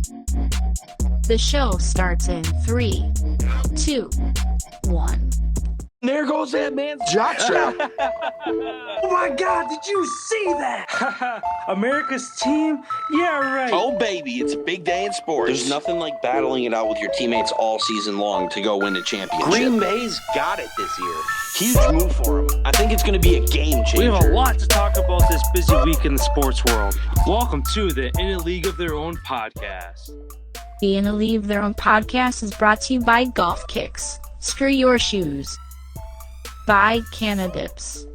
The show starts in 3, 2, 1. There goes that man's jock strap. Oh my God, did you see that? America's team? Yeah, right. Oh, baby, it's a big day in sports. There's nothing like battling it out with your teammates all season long to go win a championship. Green Bay's got it this year. Huge move for them. I think it's going to be a game changer. We have a lot to talk about this busy week in the sports world. Welcome to the In a League of Their Own podcast. The In a League of Their Own podcast is brought to you by Golf Kicks. Screw your shoes. By Canadips.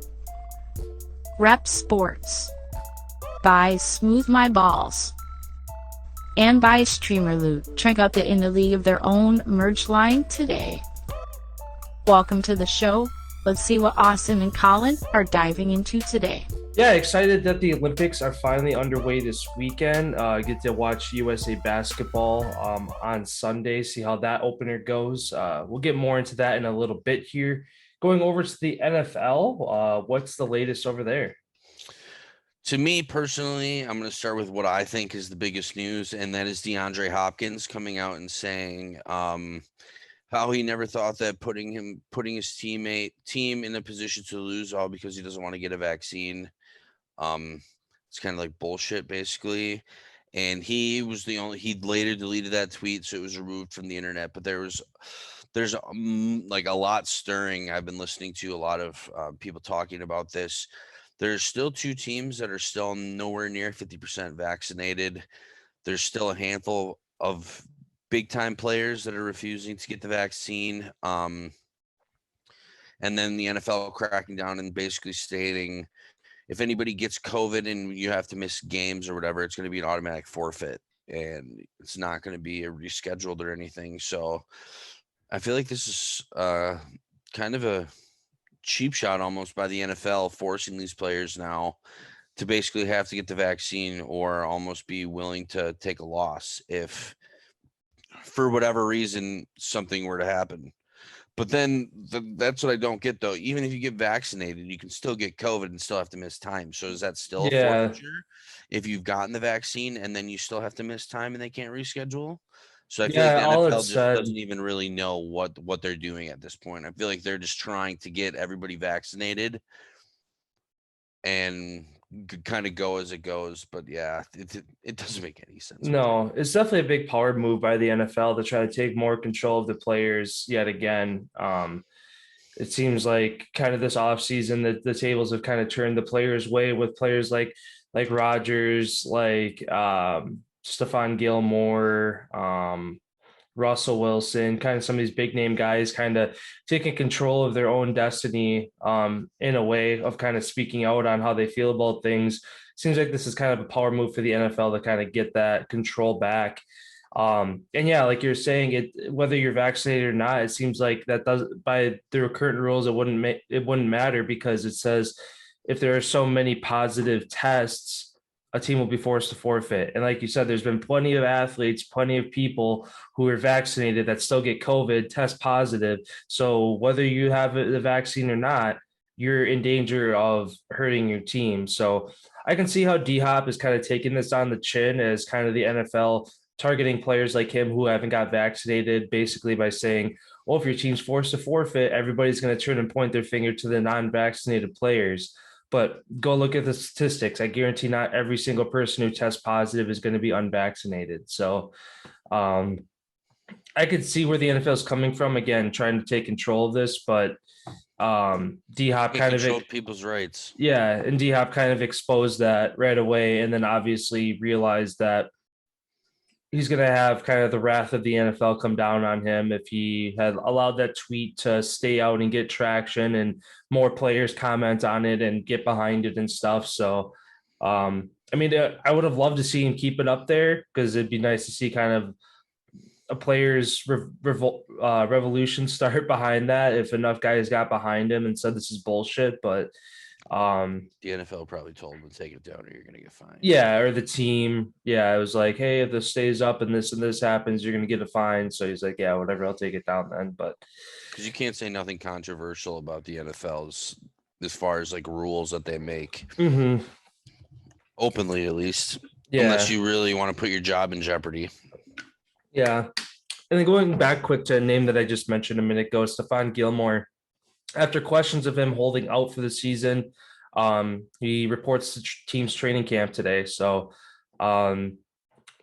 Rep Sports. By Smooth My Balls. And by Streamer Loot. Check out the In a League of Their Own merch line today. Welcome to the show. Let's see what Austin and Collin are diving into today. Yeah, excited that the Olympics are finally underway this weekend. Get to watch USA basketball on Sunday, see how that opener goes. We'll get more into that in a little bit here. Going over to the NFL, what's the latest over there? To me personally, I'm going to start with what I think is the biggest news, and that is DeAndre Hopkins coming out and saying how he never thought that putting his team in a position to lose all because he doesn't want to get a vaccine. It's kind of like bullshit, basically. And he later deleted that tweet, so it was removed from the internet. But there's like a lot stirring. I've been listening to a lot of people talking about this. There's still two teams that are still nowhere near 50% vaccinated. There's still a handful of big time players that are refusing to get the vaccine. And then the NFL cracking down and basically stating if anybody gets COVID and you have to miss games or whatever, it's going to be an automatic forfeit and it's not going to be rescheduled or anything. So I feel like this is kind of a cheap shot almost by the NFL forcing these players now to basically have to get the vaccine or almost be willing to take a loss if for whatever reason something were to happen. But then that's what I don't get, though. Even if you get vaccinated, you can still get COVID and still have to miss time. So is that still a forfeiture if you've gotten the vaccine and then you still have to miss time and they can't reschedule? So I feel like the NFL just doesn't even really know what they're doing at this point. I feel like they're just trying to get everybody vaccinated and kind of go as it goes. But yeah, it doesn't make any sense. No, it's definitely a big power move by the NFL to try to take more control of the players yet again. It seems like kind of this offseason that the tables have kind of turned the players' way with players like Rodgers, like Stephon Gilmore, Russell Wilson, kind of some of these big name guys kind of taking control of their own destiny in a way of kind of speaking out on how they feel about things. Seems like this is kind of a power move for the NFL to kind of get that control back. And yeah, like you're saying, whether you're vaccinated or not, it seems like that does by the current rules, it wouldn't matter because it says if there are so many positive tests, a team will be forced to forfeit. And like you said, there's been plenty of athletes, plenty of people who are vaccinated that still get COVID, test positive. So whether you have the vaccine or not, you're in danger of hurting your team. So I can see how D-Hop is kind of taking this on the chin as kind of the NFL targeting players like him who haven't got vaccinated, basically by saying, well, if your team's forced to forfeit, everybody's going to turn and point their finger to the non-vaccinated players. But go look at the statistics. I guarantee not every single person who tests positive is going to be unvaccinated. So I could see where the NFL is coming from, again, trying to take control of this, but D-Hop kind of people's rights. Yeah, and D-Hop kind of exposed that right away and then obviously realized that he's going to have kind of the wrath of the NFL come down on him if he had allowed that tweet to stay out and get traction and more players comment on it and get behind it and stuff. So, I mean, I would have loved to see him keep it up there because it'd be nice to see kind of a player's revolution start behind that if enough guys got behind him and said this is bullshit. But the NFL probably told him to take it down or you're going to get fined. Yeah, or the team. Yeah, it was like, hey, if this stays up and this happens, you're going to get a fine. So he's like, yeah, whatever, I'll take it down then. But because you can't say nothing controversial about the NFL's as far as like rules that they make openly, at least. Yeah. Unless you really want to put your job in jeopardy. Yeah. And then going back quick to a name that I just mentioned a minute ago, Stephon Gilmore. After questions of him holding out for the season, he reports to team's training camp today. So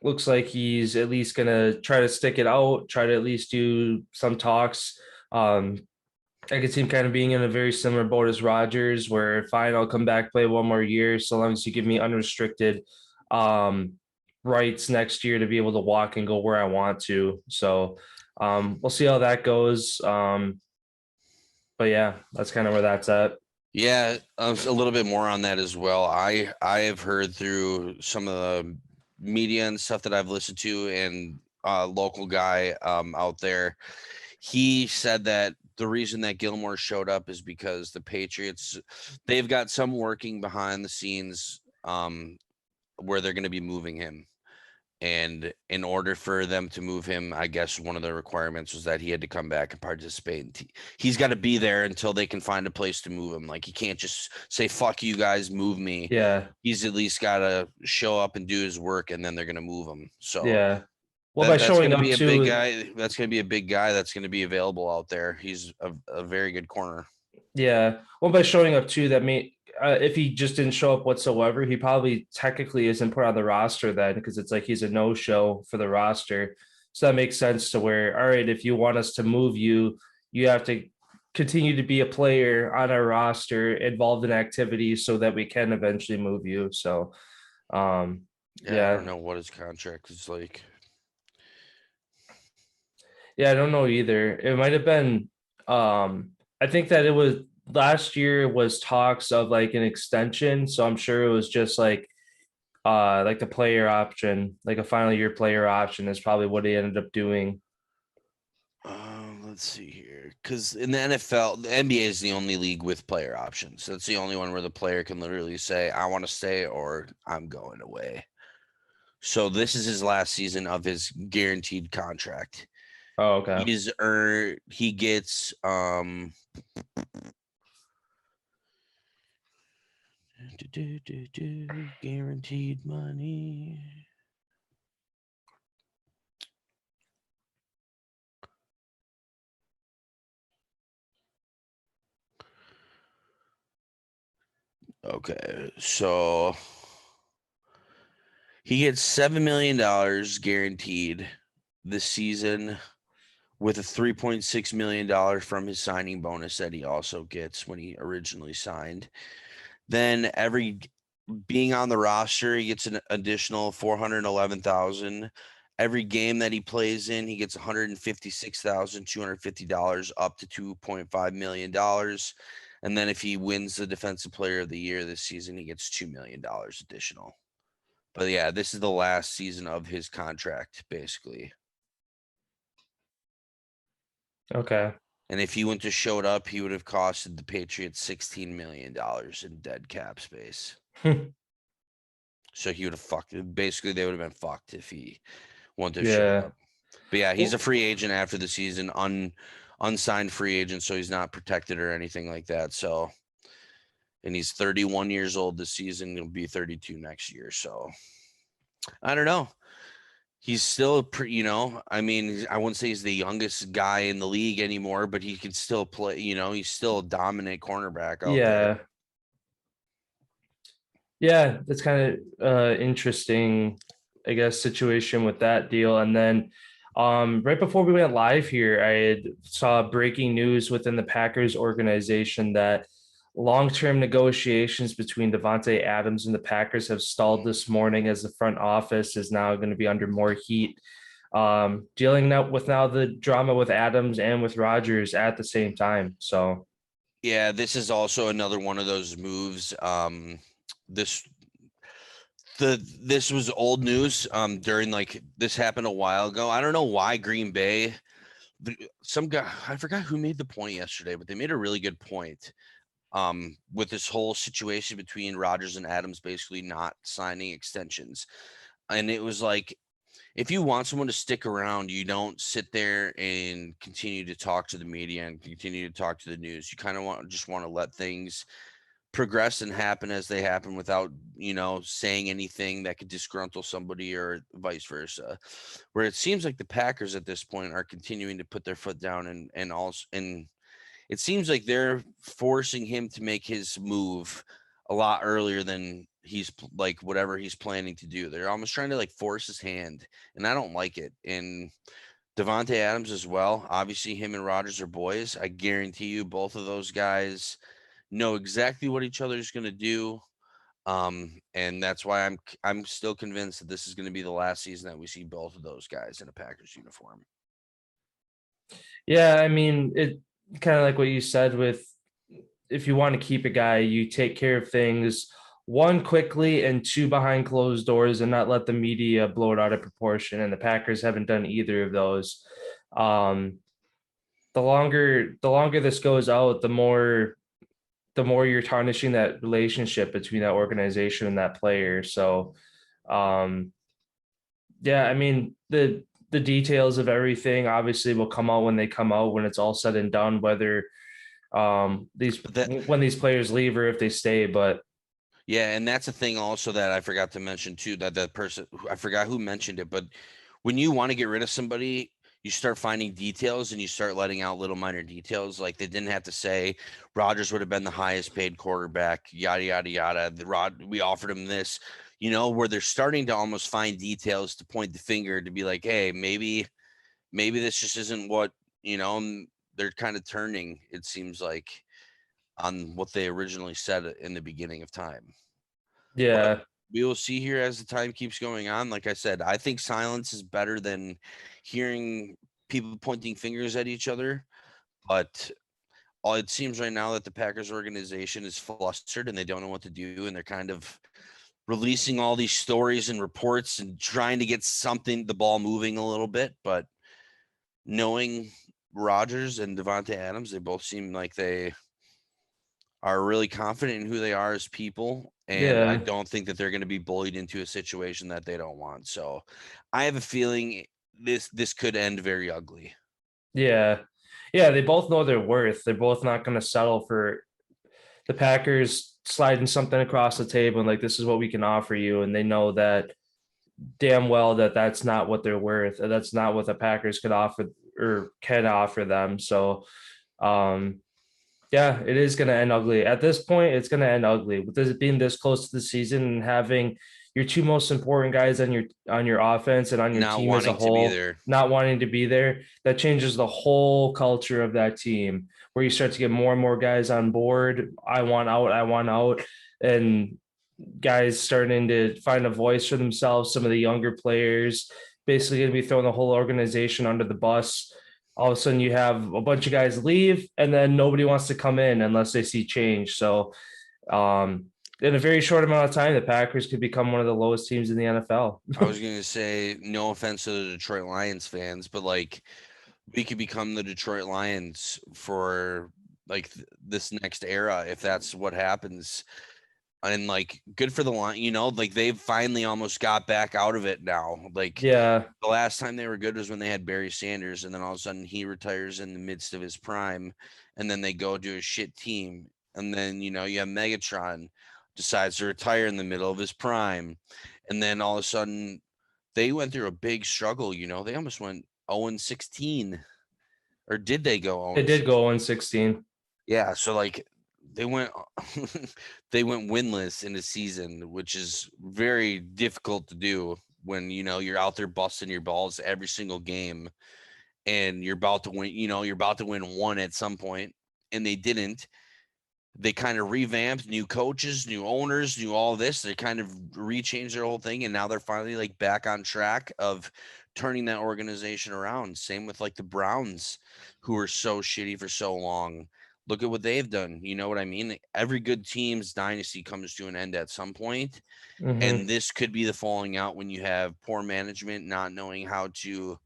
looks like he's at least going to try to stick it out, try to at least do some talks. I could see him kind of being in a very similar boat as Rodgers, where fine, I'll come back, play one more year, so long as you give me unrestricted rights next year to be able to walk and go where I want to. So we'll see how that goes. But yeah, that's kind of where that's at. Yeah, a little bit more on that as well. I have heard through some of the media and stuff that I've listened to, and a local guy out there, he said that the reason that Gilmore showed up is because the Patriots, they've got some working behind the scenes where they're going to be moving him. And in order for them to move him, I guess one of the requirements was that he had to come back and participate. He's got to be there until they can find a place to move him. Like, he can't just say, fuck you guys, move me. Yeah. He's at least got to show up and do his work, and then they're going to move him. So Yeah. Well, by that's showing going to up be a too, big guy. That's going to be a big guy that's going to be available out there. He's a very good corner. yeah. Well, by showing up too, that may if he just didn't show up whatsoever, he probably technically isn't put on the roster then, because it's like he's a no-show for the roster. So that makes sense to where, all right, if you want us to move you, you have to continue to be a player on our roster, involved in activities, so that we can eventually move you. So, I yeah. don't know what his contract is like. Yeah, I don't know either. It might have been I think that it was last year was talks of like an extension. So I'm sure it was just like the player option, like a final year player option is probably what he ended up doing. Let's see here, because in the NFL, the NBA is the only league with player options. That's the only one where the player can literally say, I want to stay or I'm going away. So this is his last season of his guaranteed contract. Oh, okay. He gets guaranteed money. Okay, so he gets $7 million guaranteed this season, with a $3.6 million from his signing bonus that he also gets when he originally signed. Then being on the roster, he gets an additional $411,000. Every game that he plays in, he gets $156,250 up to $2.5 million. And then if he wins the Defensive Player of the Year this season, he gets $2 million additional. But yeah, this is the last season of his contract, basically. Okay. And if he wouldn't have showed up, he would have costed the Patriots $16 million in dead cap space. So he would have fucked it. Basically, they would have been fucked if he wouldn't have showed up. But yeah, he's a free agent after the season, unsigned free agent, so he's not protected or anything like that. So, and he's 31 years old this season. He'll be 32 next year. So, I don't know. He's still, I mean, I wouldn't say he's the youngest guy in the league anymore, but he can still play, he's still a dominant cornerback out there. Yeah, that's kind of interesting, I guess, situation with that deal. And then right before we went live here, I saw breaking news within the Packers organization that long-term negotiations between Davante Adams and the Packers have stalled this morning, as the front office is now going to be under more heat, dealing with now the drama with Adams and with Rodgers at the same time. So yeah, this is also another one of those moves. This was old news during, like, this happened a while ago. I don't know why Green Bay, some guy, I forgot who made the point yesterday, but they made a really good point with this whole situation between Rodgers and Adams basically not signing extensions. And it was like, if you want someone to stick around, you don't sit there and continue to talk to the media and continue to talk to the news. You kind of just want to let things progress and happen as they happen without, saying anything that could disgruntle somebody or vice versa. Where it seems like the Packers at this point are continuing to put their foot down and it seems like they're forcing him to make his move a lot earlier than like whatever he's planning to do. They're almost trying to like force his hand, and I don't like it. And Devontae Adams as well. Obviously, him and Rodgers are boys. I guarantee you, both of those guys know exactly what each other is going to do. And that's why I'm still convinced that this is going to be the last season that we see both of those guys in a Packers uniform. Yeah, I mean, it kind of like what you said with if you want to keep a guy, you take care of things one quickly and two behind closed doors and not let the media blow it out of proportion. And the Packers haven't done either of those. The longer this goes out, the more you're tarnishing that relationship between that organization and that player. So yeah, I mean, the details of everything obviously will come out when they come out, when it's all said and done, whether when these players leave or if they stay. But yeah, and that's a thing also that I forgot to mention too, that person, I forgot who mentioned it, but when you want to get rid of somebody, you start finding details and you start letting out little minor details. Like they didn't have to say Rodgers would have been the highest paid quarterback, yada, yada, yada. We offered him this, where they're starting to almost find details to point the finger to be like, hey, maybe this just isn't what, they're kind of turning, it seems like, on what they originally said in the beginning of time. yeah, But we will see here as the time keeps going on. Like I said, I think silence is better than hearing people pointing fingers at each other. But it seems right now that the Packers organization is flustered and they don't know what to do. And they're kind of releasing all these stories and reports and trying to get the ball moving a little bit. But knowing Rodgers and Devontae Adams, they both seem like they are really confident in who they are as people. And I yeah, don't think that they're going to be bullied into a situation that they don't want. So I have a feeling this could end very ugly. yeah, yeah. They both know their worth. They're both not going to settle for the Packers sliding something across the table and like, this is what we can offer you. And they know that damn well that that's not what they're worth. That's not what the Packers could offer or can offer them. So, yeah, it is going to end ugly. At this point, it's going to end ugly with this being this close to the season and having your two most important guys on your offense and on your Not team as a wanting to be whole there. not wanting to be there. That changes the whole culture of that team, where you start to get more and more guys on board. I want out, and guys starting to find a voice for themselves. Some of the younger players basically going to be throwing the whole organization under the bus. All of a sudden you have a bunch of guys leave and then nobody wants to come in unless they see change. So in a very short amount of time, the Packers could become one of the lowest teams in the NFL. I was going to say, no offense to the Detroit Lions fans, but like we could become the Detroit Lions for like this next era if that's what happens. And like good for the line, like they've finally almost got back out of it now. Like Yeah. the last time they were good was when they had Barry Sanders, and then all of a sudden he retires in the midst of his prime, and then they go to a shit team. And then you have Megatron decides to retire in the middle of his prime. And then all of a sudden they went through a big struggle, they almost went 0-16. Or did they go They 0-16? did go 1-16. Yeah, so like they went they went winless in a season, which is very difficult to do when you're out there busting your balls every single game and you're about to win, you're about to win one at some point, and they didn't. They kind of revamped, new coaches, new owners, new all this. They kind of rechanged their whole thing, and now they're finally like back on track of turning that organization around. Same with like the Browns, who were so shitty for so long. Look at what they've done. You know what I mean? Every good team's dynasty comes to an end at some point, and this could be the falling out when you have poor management, not knowing how to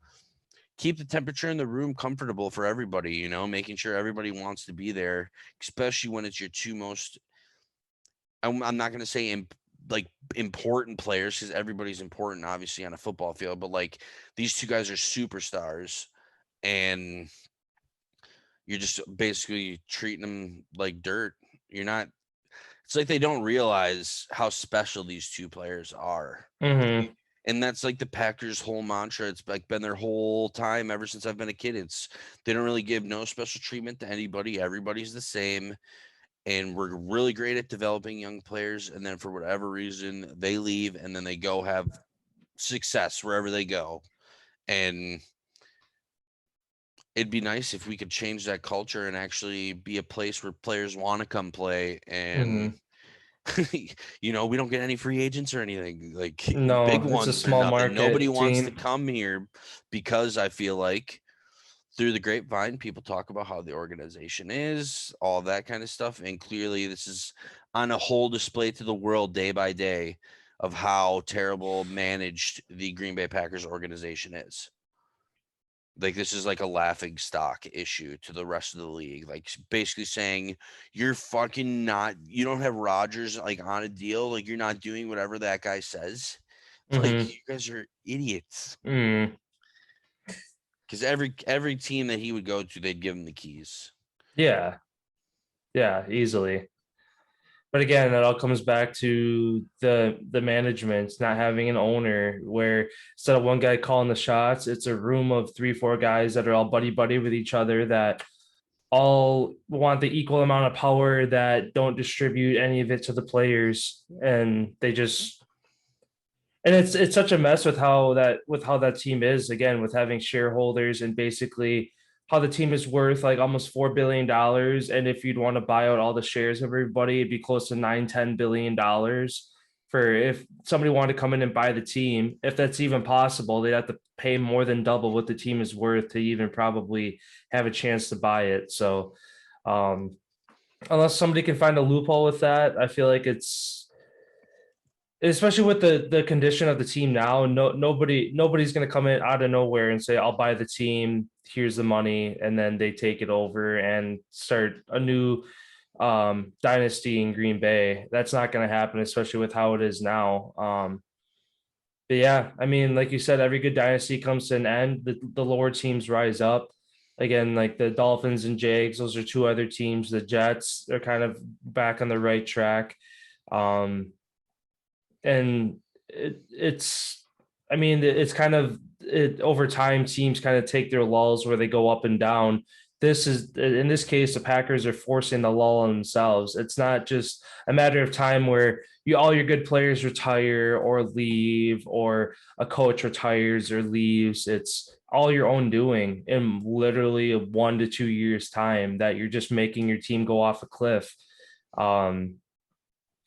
keep the temperature in the room comfortable for everybody, making sure everybody wants to be there, especially when it's your two most, I'm not going to say like important players, because everybody's important obviously on a football field, but like these two guys are superstars, and you're just basically treating them like dirt. You're not, It's like they don't realize how special these two players are. Mm-hmm. And that's like the Packers' whole mantra. It's like been their whole time ever since I've been a kid. It's they don't really give no special treatment to anybody. Everybody's the same. And we're really great at developing young players. And then for whatever reason, they leave and then they go have success wherever they go. And it'd be nice if we could change that culture and actually be a place where players want to come play. And we don't get any free agents or anything, like No, big it's a ones or small nothing. Nobody market wants to team. come here because I feel like through the grapevine, people talk about how the organization is, all that kind of stuff. And clearly this is on a whole display to the world day by day of how terrible managed the Green Bay Packers organization is. Like, this is like a laughing stock issue to the rest of the league. Like, basically saying you don't have Rodgers like on a deal. Like, you're not doing whatever that guy says. It's like, you guys are idiots. Because every team that he would go to, they'd give him the keys. Yeah, easily. But again, it all comes back to the management not having an owner, where instead of one guy calling the shots, it's a room of 3-4 guys that are all buddy with each other, that all want the equal amount of power, that don't distribute any of it to the players, and they just. And it's such a mess with how that team is, again, with having shareholders, and basically how the team is worth like almost $4 billion. And if you'd want to buy out all the shares of everybody, it'd be close to $9-10 billion. For if somebody wanted to come in and buy the team, if that's even possible, they'd have to pay more than double what the team is worth to even probably have a chance to buy it. So unless somebody can find a loophole with that, I feel like it's, especially with the condition of the team now, nobody's going to come in out of nowhere and say, I'll buy the team, here's the money, and then they take it over and start a new dynasty in Green Bay. That's not going to happen, especially with how it is now. But yeah, I mean, like you said, every good dynasty comes to an end. The lower teams rise up. Again, like the Dolphins and Jags, those are two other teams. The Jets are kind of back on the right track. And it's kind of over time, teams kind of take their lulls where they go up and down. This is, in this case, the Packers are forcing the lull on themselves. It's not just a matter of time where all your good players retire or leave, or a coach retires or leaves. It's all your own doing in literally 1 to 2 years time, that you're just making your team go off a cliff.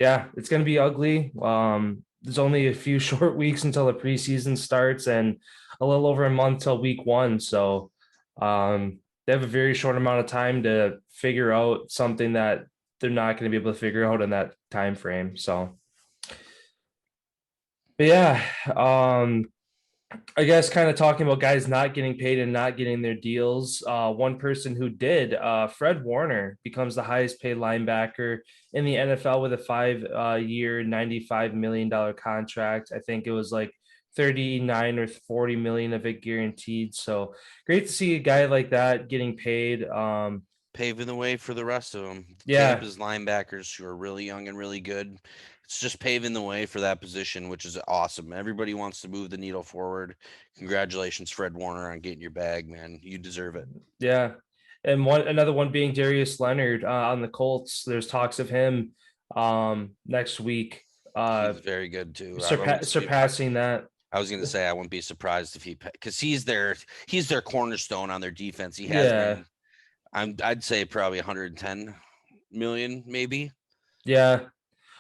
Yeah, it's going to be ugly. There's only a few short weeks until the preseason starts, and a little over a month till week 1. So they have a very short amount of time to figure out something that they're not going to be able to figure out in that time frame. So, but yeah, I guess kind of talking about guys not getting paid and not getting their deals. One person who did, Fred Warner, becomes the highest paid linebacker in the NFL with a 5-year, $95 million contract. I think it was like 39 or 40 million of it guaranteed. So great to see a guy like that getting paid. Paving the way for the rest of them. Yeah. Tampa's linebackers who are really young and really good. It's just paving the way for that position, which is awesome. Everybody wants to move the needle forward. Congratulations, Fred Warner, on getting your bag, man. You deserve it. Yeah. And another one being Darius Leonard on the Colts. There's talks of him next week. He's very good too. Surpassing that. I was going to say, I wouldn't be surprised if because he's their cornerstone on their defense. He has been. I'd say probably 110 million, maybe. Yeah.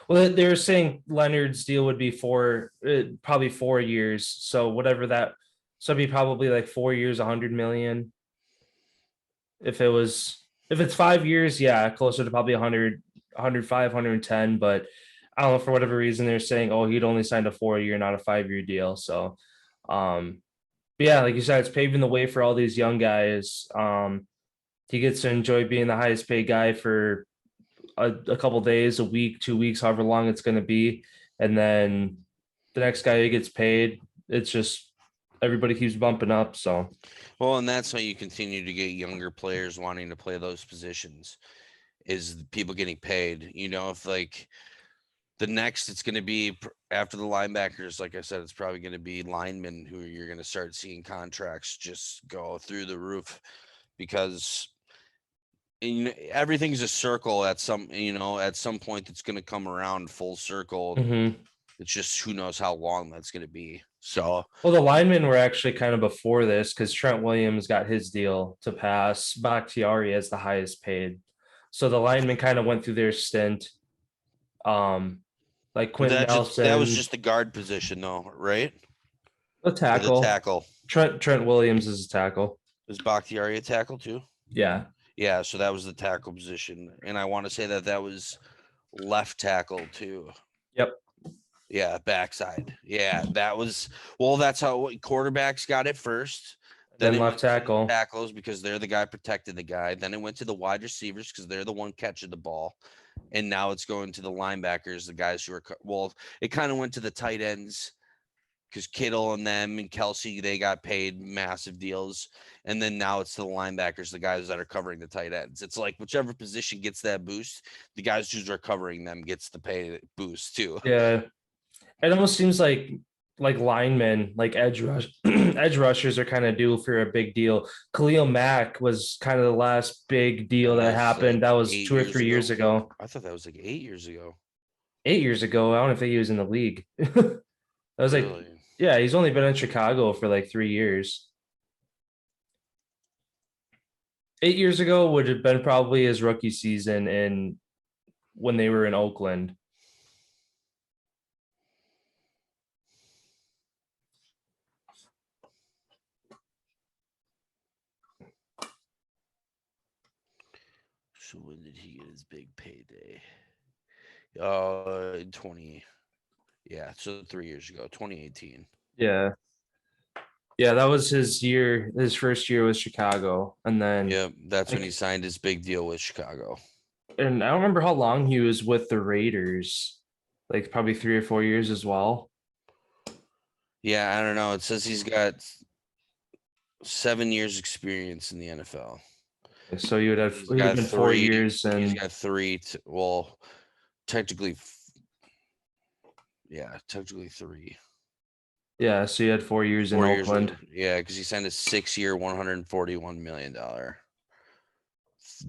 Well, they were saying Leonard's deal would be probably 4 years. So whatever that, so it'd be probably like 4 years, 100 million. If it's 5 years, yeah, closer to probably 100, 105, 110. But I don't know, for whatever reason, they're saying, oh, he'd only signed a 4-year, not a 5-year deal. So, but yeah, like you said, it's paving the way for all these young guys. He gets to enjoy being the highest paid guy for a couple days, a week, 2 weeks, however long it's going to be. And then the next guy who gets paid, it's just everybody keeps bumping up. So, well, and that's how you continue to get younger players wanting to play those positions. is people getting paid. If like the next, it's going to be after the linebackers, like I said, it's probably going to be linemen who you're going to start seeing contracts just go through the roof because everything's a circle at some point it's going to come around full circle. Mm-hmm. It's just who knows how long that's going to be. So, well, the linemen were actually kind of before this because Trent Williams got his deal to pass Bakhtiari as the highest paid. So the linemen kind of went through their stint. Like Quentin Nelson. That was just the guard position, though, right? A tackle. The tackle. Trent Williams is a tackle. Is Bakhtiari a tackle too? Yeah. Yeah, so that was the tackle position. And I want to say that was left tackle too. Yep. Yeah, backside. Yeah, that's how quarterbacks got it first. Then left tackle. Tackles because they're the guy protecting the guy. Then it went to the wide receivers because they're the one catching the ball. And now it's going to the linebackers, the guys who are it kind of went to the tight ends because Kittle and them and Kelsey, they got paid massive deals. And then now it's to the linebackers, the guys that are covering the tight ends. It's like whichever position gets that boost, the guys who are covering them gets the pay boost too. Yeah. It almost seems like linemen, like edge rushers are kind of due for a big deal. Khalil Mack was kind of the last big deal that happened. Like that was 2 or 3 years ago. I thought that was like 8 years ago. 8 years ago. I don't think he was in the league. That was really? Like, yeah, he's only been in Chicago for like 3 years. 8 years ago would have been probably his rookie season when they were in Oakland. So when did he get his big payday? 20. Yeah, so 3 years ago, 2018. Yeah. Yeah, that was his year. His first year with Chicago. And then that's when he signed his big deal with Chicago. And I don't remember how long he was with the Raiders. Like probably 3 or 4 years as well. Yeah, I don't know. It says he's got 7 years experience in the NFL. So you would have been 4 years, and he's got 3. Technically, technically 3. Yeah, so you had 4 years in Oakland. Yeah, because he signed a 6-year, $141 million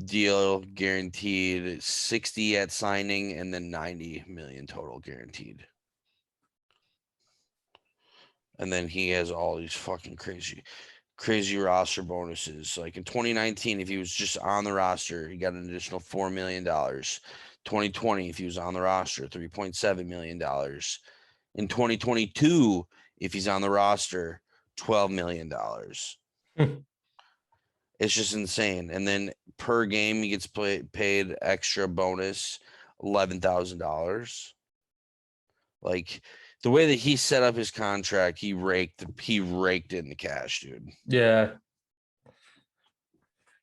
deal, guaranteed 60 at signing, and then 90 million total guaranteed. And then he has all these fucking crazy roster bonuses. Like in 2019, if he was just on the roster, he got an additional $4 million. 2020, if he was on the roster, $3.7 million. In 2022, if he's on the roster, $12 million. It's just insane. And then per game, he gets paid extra bonus, $11,000. Like the way that he set up his contract, he raked in the cash, dude. Yeah.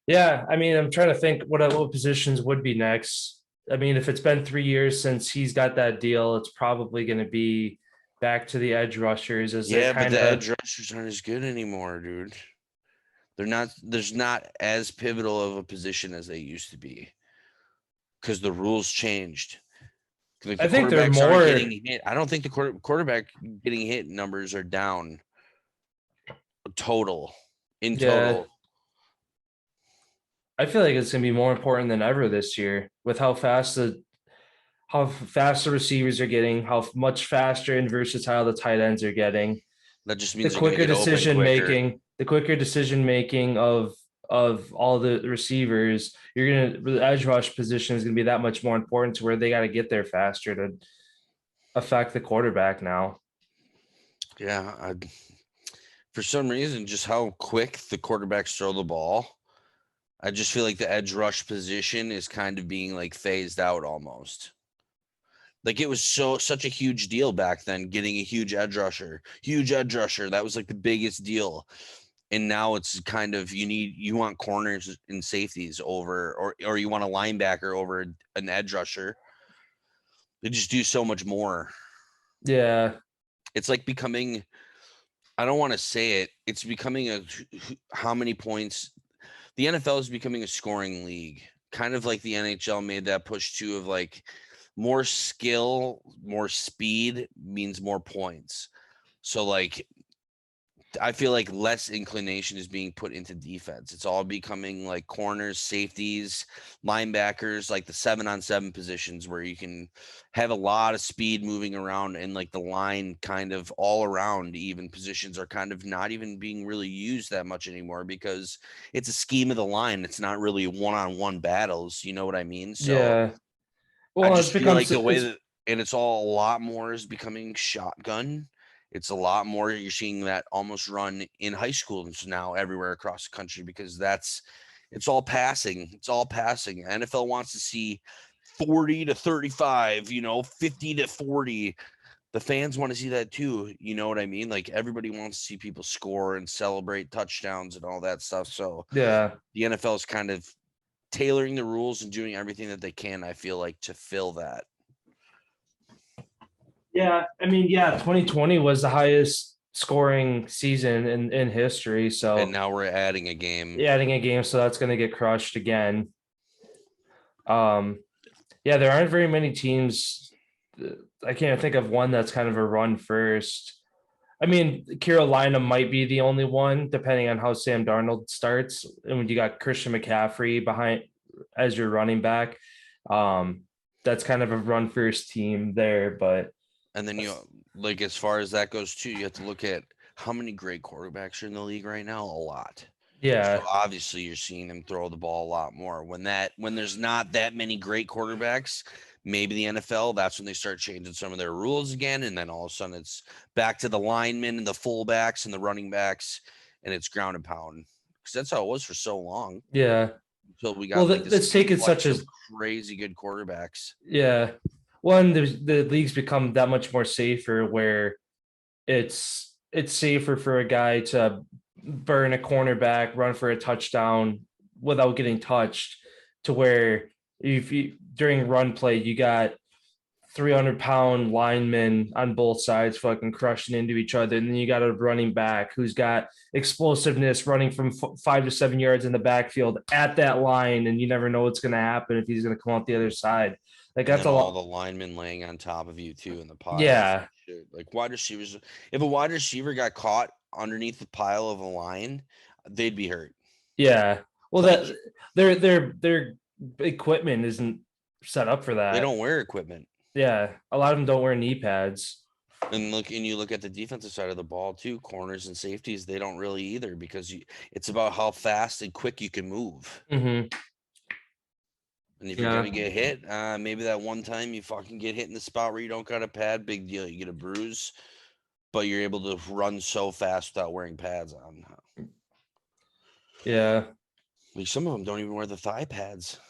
Yeah, I mean, I'm trying to think what positions would be next. I mean, if it's been 3 years since he's got that deal, it's probably going to be back to the edge rushers. But the edge rushers aren't as good anymore, dude. There's not as pivotal of a position as they used to be because the rules changed. I think they're more getting hit. I don't think the quarterback getting hit numbers are down total. I feel like it's going to be more important than ever this year with how fast the receivers are getting, how much faster and versatile the tight ends are getting. That just means the quicker decision making of all the receivers. The edge rush position is going to be that much more important to where they got to get there faster to affect the quarterback now. Yeah, for some reason, just how quick the quarterbacks throw the ball. I just feel like the edge rush position is kind of being like phased out almost. Like it was such a huge deal back then, getting a huge edge rusher. That was like the biggest deal. And now it's kind of you want corners and safeties over, or you want a linebacker over an edge rusher. They just do so much more. Yeah. It's like becoming, I don't want to say it. It's becoming how many points. The NFL is becoming a scoring league. kind of like the NHL made that push too of like more skill, more speed means more points. So like I feel like less inclination is being put into defense. It's all becoming like corners, safeties, linebackers, like the 7-on-7 positions where you can have a lot of speed moving around, and like the line kind of all around even positions are kind of not even being really used that much anymore because it's a scheme of the line. It's not really one-on-one battles. You know what I mean? So Yeah. I Well, just it's feel become like the way that, and it's all a lot more is becoming shotgun. It's a lot more. You're seeing that almost run in high schools now everywhere across the country because it's all passing. It's all passing. NFL wants to see 40 to 35, 50 to 40. The fans want to see that too. You know what I mean? Like everybody wants to see people score and celebrate touchdowns and all that stuff. So yeah. the NFL is kind of tailoring the rules and doing everything that they can, I feel like, to fill that. Yeah, I mean, 2020 was the highest scoring season in history. So And now we're adding a game. adding a game, so that's going to get crushed again. Yeah, there aren't very many teams. I can't think of one that's kind of a run first. I mean, Carolina might be the only one, depending on how Sam Darnold starts. And when you got Christian McCaffrey behind as your running back, that's kind of a run first team there. But And then like as far as that goes too, you have to look at how many great quarterbacks are in the league right now. A lot. yeah, So obviously you're seeing them throw the ball a lot more. When there's not that many great quarterbacks, maybe the NFL, that's when they start changing some of their rules again. And then all of a sudden it's back to the linemen and the fullbacks and the running backs, and it's ground and pound. Because that's how it was for so long. yeah. Until we got Well, like this that's taken such influx as of crazy good quarterbacks. yeah. One, the league's become that much more safer where it's safer for a guy to burn a cornerback, run for a touchdown without getting touched, to where if you during run play you got 300-pound linemen on both sides fucking crushing into each other, and then you got a running back who's got explosiveness running from 5 to 7 yards in the backfield at that line, and you never know what's going to happen if he's going to come out the other side. Like And that's then a all lot. the linemen laying on top of you too in the piles. Yeah, Shit. Like wide receivers, if a wide receiver got caught underneath the pile of a line, they'd be hurt. yeah. Well, Like that their equipment isn't set up for they that. don't wear equipment. Yeah, a lot of them don't wear knee pads. And you look at the defensive side of the ball too, corners and safeties, they don't really either because it's about how fast and quick you can move. Mm-hmm. And if you're gonna get hit, maybe that one time you fucking get hit in the spot where you don't got a pad, big deal. You get a bruise, but you're able to run so fast without wearing pads on. Yeah, Like some of them don't even wear the thigh pads.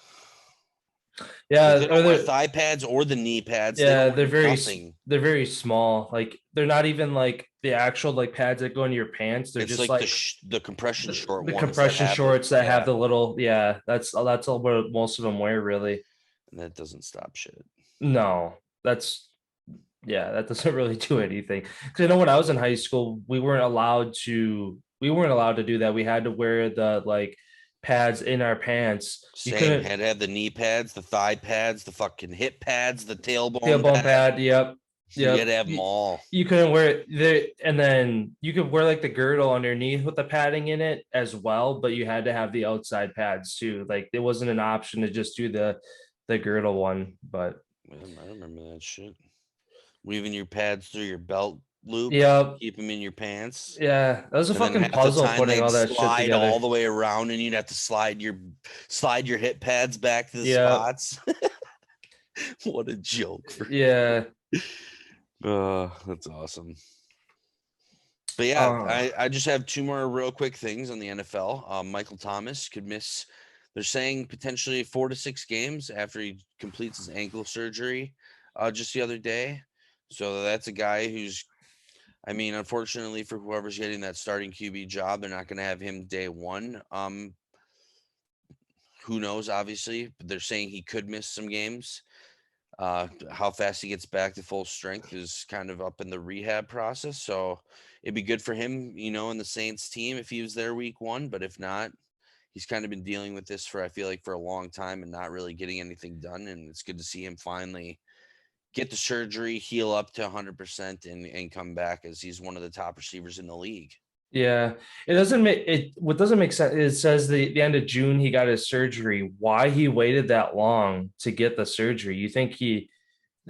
yeah. Like they don't wear thigh pads or the knee pads. They don't wear nothing. They're very small. Like they're not even like the actual like pads that go into your pants. They're It's just like like the compression short the ones compression shorts that have yeah. the little. Yeah, that's all what most of them wear, really. And that doesn't stop shit. No, that doesn't really do anything. Because I know when I was in high school, we weren't allowed to do that. We had to wear the like pads in our pants. You Same. couldn't Had to have the knee pads, the thigh pads, the fucking hip pads, the tailbone tailbone pad. Yep. You had to Yep. have them all. You couldn't wear it there, and then you could wear like the girdle underneath with the padding in it as well, but you had to have the outside pads too. Like it wasn't an option to just do the girdle one. But I remember that shit. Weaving your pads through your belt loop, yeah, keep them in your pants. yeah, that was a And then fucking half the puzzle time putting they'd all that shit slide together. all the way around, and you'd have to slide your hip pads back to the Yeah. spots. What a joke! Yeah. That's awesome. But yeah, I just have two more real quick things on the NFL. Michael Thomas could miss. They're saying potentially 4 to 6 games after he completes his ankle surgery just the other day. So that's a guy who's, I mean, unfortunately for whoever's getting that starting QB job, they're not going to have him day one. Who knows, obviously, but they're saying he could miss some games. How fast he gets back to full strength is kind of up in the rehab process. So it'd be good for him, in the Saints team if he was there week one. But if not, He's kind of been dealing with this for, I feel like, for a long time and not really getting anything done. And it's good to see him finally get the surgery, heal up to 100%, and come back, as he's one of the top receivers in the league. Yeah, it doesn't make it. What doesn't make sense, it says the end of June he got his surgery. Why he waited that long to get the surgery? You think the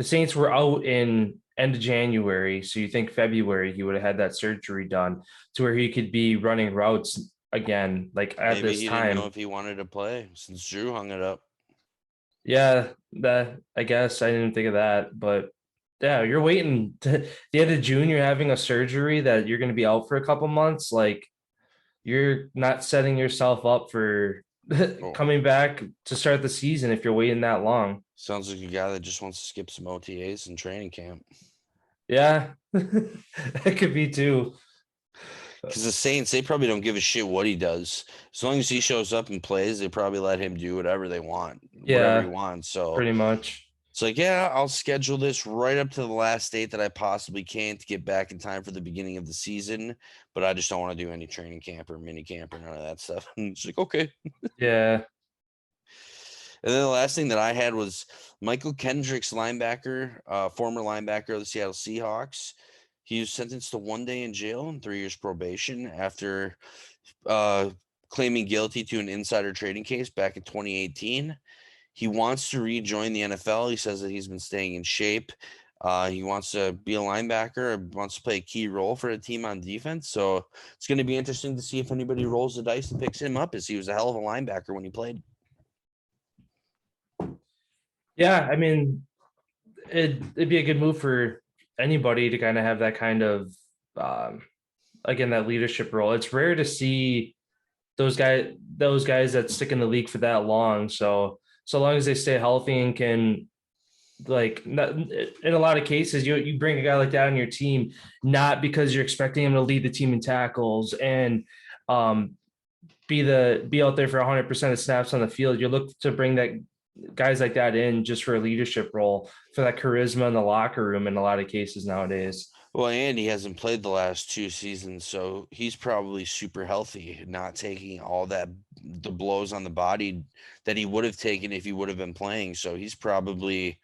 Saints were out in end of January, so you think February he would have had that surgery done to where he could be running routes again, like at Maybe this he time. didn't know if he wanted to play since Drew hung it up. Yeah, that I guess I didn't think of that, but yeah, you're waiting to the end of June, you're having a surgery that you're going to be out for a couple months. Like, you're not setting yourself up for Oh, coming back to start the season if you're waiting that long. sounds like a guy that just wants to skip some OTAs and training camp. Yeah, that could be too. Because the Saints, they probably don't give a shit what he does. As long as he shows up and plays, they probably let him do whatever they want, whatever he Yeah, wants. So pretty much. it's like, yeah, I'll schedule this right up to the last date that I possibly can to get back in time for the beginning of the season. But I just don't want to do any training camp or mini camp or none of that stuff. And it's like, okay. Yeah. And then the last thing that I had was Michael Kendricks, linebacker, former linebacker of the Seattle Seahawks. He was sentenced to 1 day in jail and 3 years probation after claiming guilty to an insider trading case back in 2018. He wants to rejoin the NFL. He says that he's been staying in shape. He wants to be a linebacker or wants to play a key role for a team on defense. So it's going to be interesting to see if anybody rolls the dice and picks him up, as he was a hell of a linebacker when he played. Yeah, I mean, it'd be a good move for anybody to kind of have that kind of again, that leadership role. It's rare to see those guys that stick in the league for that long. So long as they stay healthy and can, like, in a lot of cases, you bring a guy like that on your team, not because you're expecting him to lead the team in tackles and be out there for 100% of snaps on the field. You look to bring that guys like that in just for a leadership role, for that charisma in the locker room in a lot of cases nowadays. Well, and he hasn't played the last 2 seasons, so he's probably super healthy, not taking all the blows on the body that he would have taken if he would have been playing. So he's probably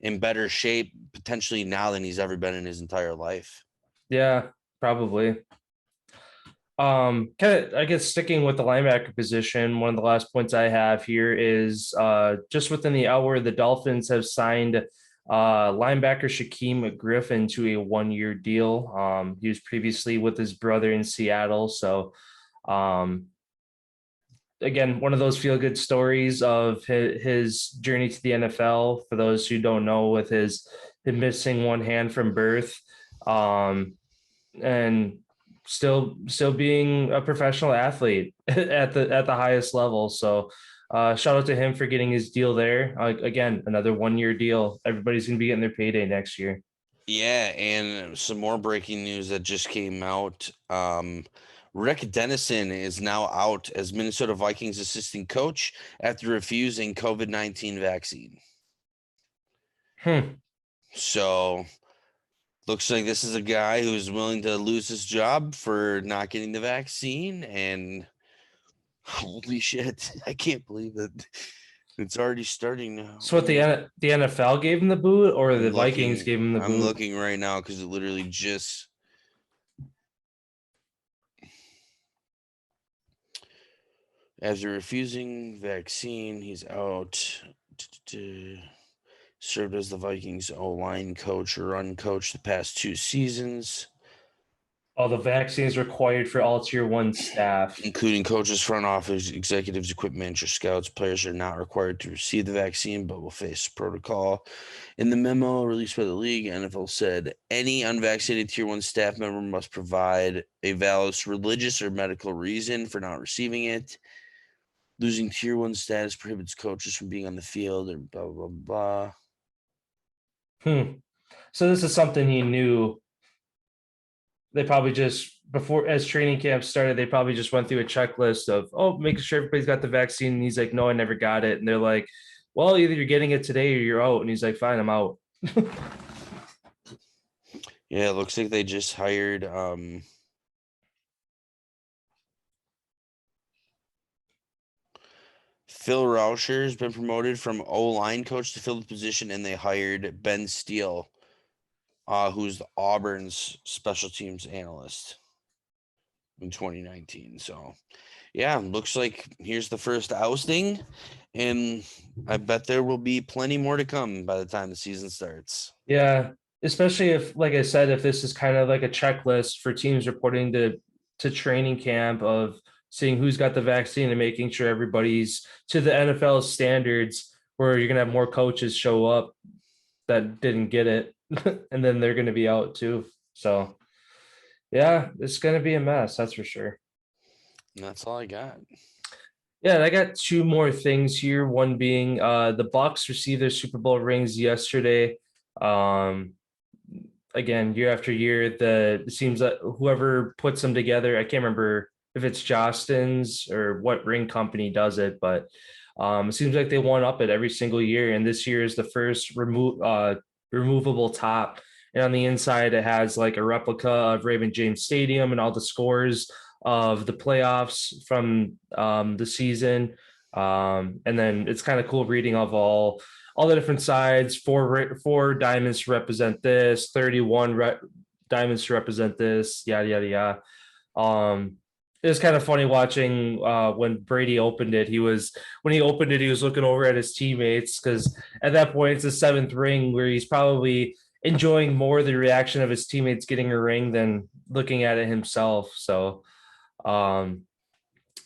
in better shape potentially now than he's ever been in his entire life. Yeah, probably. Kind of, I guess, sticking with the linebacker position, one of the last points I have here is just within the hour, the Dolphins have signed linebacker Shaquem Griffin to a 1-year deal. He was previously with his brother in Seattle. So again, one of those feel-good stories of his journey to the NFL. For those who don't know, with him missing one hand from birth, and still being a professional athlete at the highest level. So shout out to him for getting his deal there. Again, another 1-year deal. Everybody's going to be getting their payday next year. Yeah, and some more breaking news that just came out. Rick Dennison is now out as Minnesota Vikings assistant coach after refusing COVID-19 vaccine. So looks like this is a guy who's willing to lose his job for not getting the vaccine. And holy shit, I can't believe it. It's already starting now. So what, the NFL gave him the boot, or the Vikings gave him the boot? I'm looking right now because it literally just. After refusing vaccine, he's out. Served as the Vikings O-line coach or run coach the past 2 seasons. All the vaccines required for all tier 1 staff, including coaches, front office, executives, equipment manager, scouts. Players are not required to receive the vaccine, but will face protocol. In the memo released by the league, NFL said any unvaccinated tier 1 staff member must provide a valid religious or medical reason for not receiving it. Losing tier 1 status prohibits coaches from being on the field or blah, blah, blah. So this is something he knew. They probably just, before, as training camp started, they probably just went through a checklist of, making sure everybody's got the vaccine. And he's like, no, I never got it. And they're like, well, either you're getting it today or you're out. And he's like, fine, I'm out. Yeah, it looks like they just hired Phil Rauscher has been promoted from O-line coach to fill the position, and they hired Ben Steele, who's the Auburn's special teams analyst in 2019. So, yeah, looks like here's the first ousting, and I bet there will be plenty more to come by the time the season starts. Yeah, especially if, like I said, if this is kind of like a checklist for teams reporting to training camp of seeing who's got the vaccine and making sure everybody's to the NFL standards, where you're gonna have more coaches show up that didn't get it, and then they're gonna be out too. So yeah, it's gonna be a mess, that's for sure. And that's all I got. Yeah, and I got two more things here. One being the Bucks received their Super Bowl rings yesterday. Um, Again, year after year, it seems that whoever puts them together, I can't remember if it's Jostens or what ring company does it, but it seems like they one up it every single year. And this year is the first removable top. And on the inside, it has like a replica of Raymond James Stadium and all the scores of the playoffs from the season. And then it's kind of cool reading of all the different sides, four diamonds to represent this, 31 diamonds to represent this, yada, yada, yada. It was kind of funny watching when Brady opened it. He was looking over at his teammates, because at that point it's the seventh ring, where he's probably enjoying more the reaction of his teammates getting a ring than looking at it himself. So,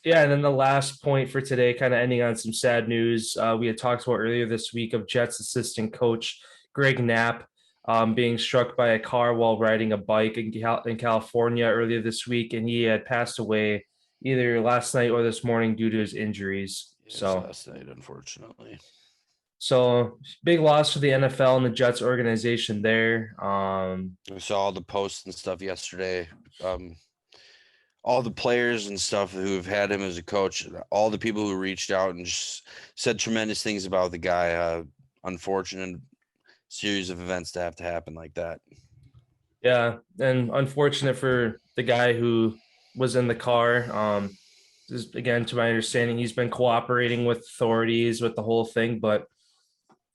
yeah, and then the last point for today, kind of ending on some sad news. We had talked about earlier this week of Jets assistant coach Greg Knapp being struck by a car while riding a bike in California earlier this week, and he had passed away either last night or this morning due to his injuries. Yes, so last night, unfortunately. So big loss for the NFL and the Jets organization there. I saw all the posts and stuff yesterday. All the players and stuff who've had him as a coach, all the people who reached out and just said tremendous things about the guy. Unfortunate series of events to have to happen like that. Yeah, and unfortunate for the guy who was in the car. Again, to my understanding, he's been cooperating with authorities with the whole thing, but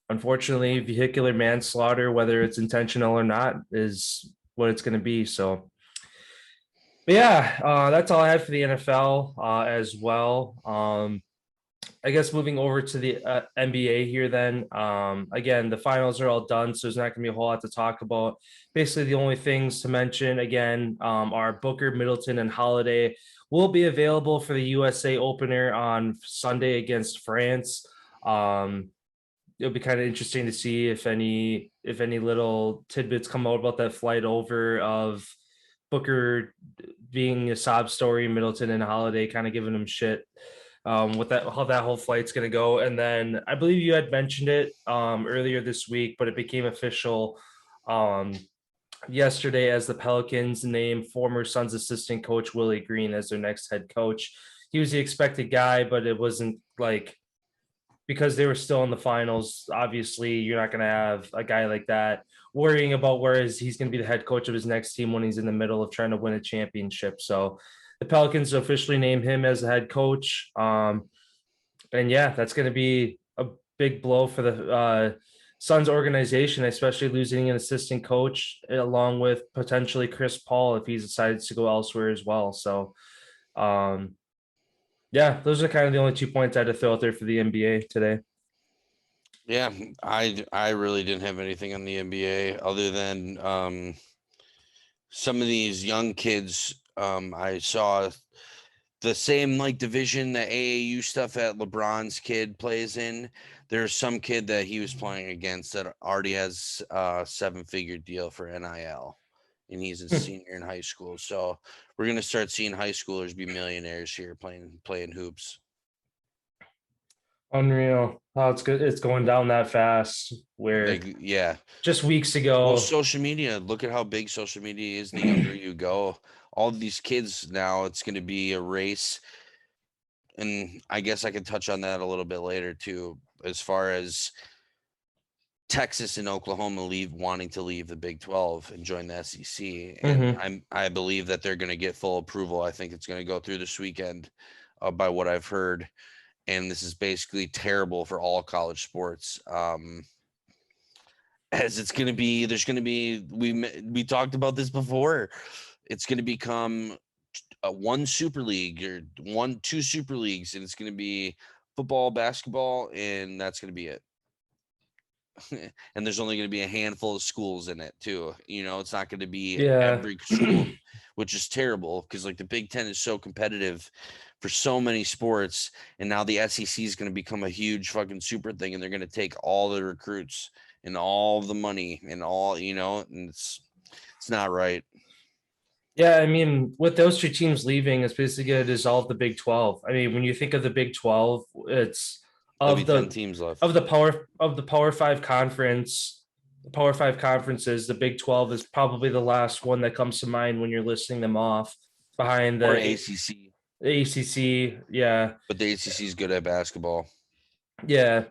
unfortunately, vehicular manslaughter, whether it's intentional or not, is what it's going to be. So, but yeah, that's all I had for the NFL as well. I guess moving over to the NBA here then. Again, the finals are all done, so there's not going to be a whole lot to talk about. Basically, the only things to mention, again, are Booker, Middleton, and Holiday will be available for the USA opener on Sunday against France. It'll be kind of interesting to see if any little tidbits come out about that flight over of Booker being a sob story, Middleton and Holiday kind of giving him shit. With that, how that whole flight's going to go. And then I believe you had mentioned it earlier this week, but it became official yesterday as the Pelicans named former Suns assistant coach Willie Green as their next head coach. He was the expected guy, but it wasn't like, because they were still in the finals. Obviously, you're not going to have a guy like that worrying about where he's going to be the head coach of his next team when he's in the middle of trying to win a championship. So the Pelicans officially named him as the head coach. And yeah, that's going to be a big blow for the Suns organization, especially losing an assistant coach along with potentially Chris Paul if he decides to go elsewhere as well. So, yeah, those are kind of the only 2 points I had to throw out there for the NBA today. Yeah, I really didn't have anything on the NBA other than some of these young kids. I saw the same like division that AAU stuff that LeBron's kid plays in. There's some kid that he was playing against that already has a 7-figure deal for NIL, and he's a senior in high school. So we're gonna start seeing high schoolers be millionaires here playing hoops. Unreal. Oh, it's good. It's going down that fast. Where yeah, just weeks ago. Well, social media. Look at how big social media is. The younger you go, all these kids now, it's going to be a race. And I guess I could touch on that a little bit later too, as far as Texas and Oklahoma wanting to leave the Big 12 and join the SEC. And I believe that they're going to get full approval. I think it's going to go through this weekend by what I've heard. and this is basically terrible for all college sports. As it's going to be, there's going to be, we talked about this before. It's going to become one super league or two super leagues, and it's going to be football, basketball, and that's going to be it. And there's only going to be a handful of schools in it too. It's not going to be every school, which is terrible because like the Big Ten is so competitive for so many sports, and now the SEC is going to become a huge fucking super thing, and they're going to take all the recruits and all the money and all, and it's not right. Yeah, I mean, with those two teams leaving, it's basically going to dissolve the Big 12. I mean, when you think of the Big 12, it's of the 10 teams left of the Power Five conference, the Power Five conferences. The Big 12 is probably the last one that comes to mind when you're listing them off behind the ACC. The ACC, yeah, but the ACC is good at basketball. Yeah,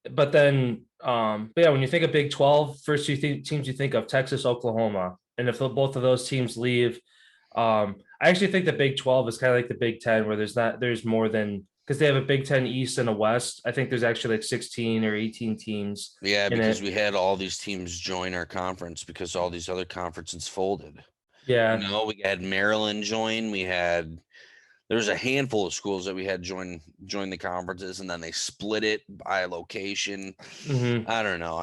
but then, but yeah, when you think of Big 12, first two teams you think of Texas, Oklahoma, and if both of those teams leave, I actually think the Big 12 is kind of like the Big 10, where there's more than, because they have a Big 10 East and a West. I think there's actually like 16 or 18 teams. Yeah, because we had all these teams join our conference because all these other conferences folded. Yeah, we had Maryland join. There was a handful of schools that we had join the conferences, and then they split it by location. Mm-hmm. I don't know.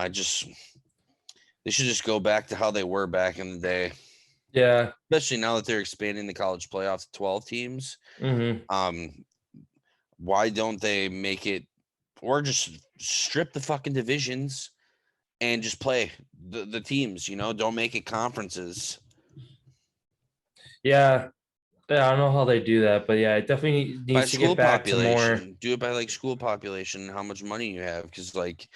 They should just go back to how they were back in the day. Yeah, especially now that they're expanding the college playoff to 12 teams. Mm-hmm. Why don't they make it, or just strip the fucking divisions and just play the teams? Don't make it conferences. Yeah, I don't know how they do that, but yeah, it definitely needs to get back to more. Do it by like school population, how much money you have, because like